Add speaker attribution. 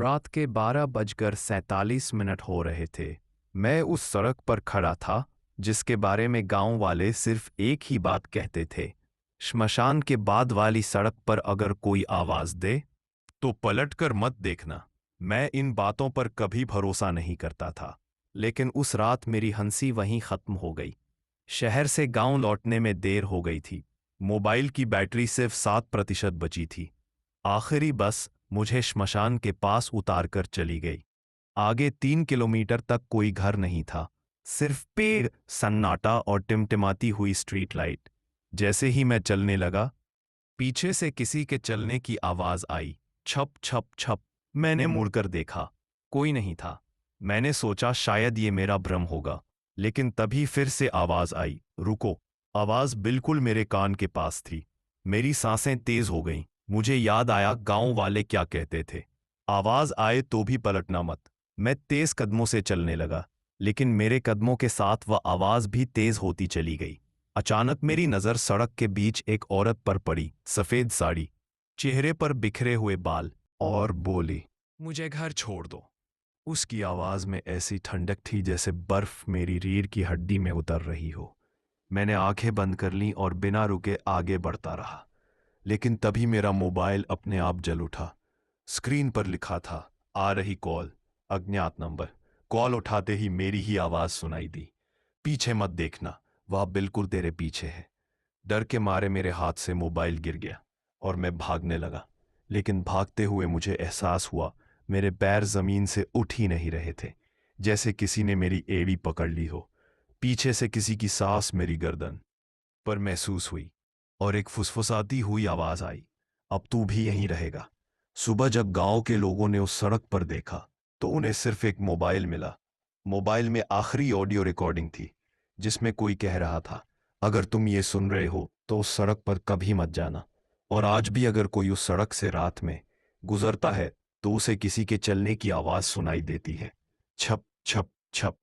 Speaker 1: रात के 12:47 हो रहे थे। मैं उस सड़क पर खड़ा था जिसके बारे में गांव वाले सिर्फ एक ही बात कहते थे, श्मशान के बाद वाली सड़क पर अगर कोई आवाज दे तो पलटकर मत देखना। मैं इन बातों पर कभी भरोसा नहीं करता था, लेकिन उस रात मेरी हंसी वहीं खत्म हो गई। शहर से गांव लौटने में देर हो गई थी। मोबाइल की बैटरी सिर्फ 7% बची थी। आखिरी बस मुझे श्मशान के पास उतार कर चली गई। आगे 3 किलोमीटर तक कोई घर नहीं था, सिर्फ पेड़, सन्नाटा और टिमटिमाती हुई स्ट्रीट लाइट। जैसे ही मैं चलने लगा, पीछे से किसी के चलने की आवाज आई, छप छप छप। मैंने मुड़कर देखा, कोई नहीं था। मैंने सोचा शायद ये मेरा भ्रम होगा, लेकिन तभी फिर से आवाज आई, रुको। आवाज बिल्कुल मेरे कान के पास थी। मेरी सांसें तेज हो गईं। मुझे याद आया गांव वाले क्या कहते थे, आवाज आए तो भी पलटना मत। मैं तेज कदमों से चलने लगा, लेकिन मेरे कदमों के साथ वह आवाज भी तेज होती चली गई। अचानक मेरी नजर सड़क के बीच एक औरत पर पड़ी, सफेद साड़ी, चेहरे पर बिखरे हुए बाल, और बोली, मुझे घर छोड़ दो। उसकी आवाज में ऐसी ठंडक थी जैसे बर्फ मेरी रीढ़ की हड्डी में उतर रही हो। मैंने आंखें बंद कर लीं और बिना रुके आगे बढ़ता रहा, लेकिन तभी मेरा मोबाइल अपने आप जल उठा। स्क्रीन पर लिखा था, आ रही कॉल, अज्ञात नंबर। कॉल उठाते ही मेरी ही आवाज सुनाई दी, पीछे मत देखना, वह बिल्कुल तेरे पीछे है। डर के मारे मेरे हाथ से मोबाइल गिर गया और मैं भागने लगा, लेकिन भागते हुए मुझे एहसास हुआ मेरे पैर जमीन से उठ ही नहीं रहे थे, जैसे किसी ने मेरी एड़ी पकड़ ली हो। पीछे से किसी की सांस मेरी गर्दन पर महसूस हुई और एक फुसफुसाती हुई आवाज आई, अब तू भी यहीं रहेगा। सुबह जब गांव के लोगों ने उस सड़क पर देखा तो उन्हें सिर्फ एक मोबाइल मिला। मोबाइल में आखिरी ऑडियो रिकॉर्डिंग थी, जिसमें कोई कह रहा था, अगर तुम ये सुन रहे हो तो उस सड़क पर कभी मत जाना। और आज भी अगर कोई उस सड़क से रात में गुजरता है तो उसे किसी के चलने की आवाज सुनाई देती है, छप छप छप।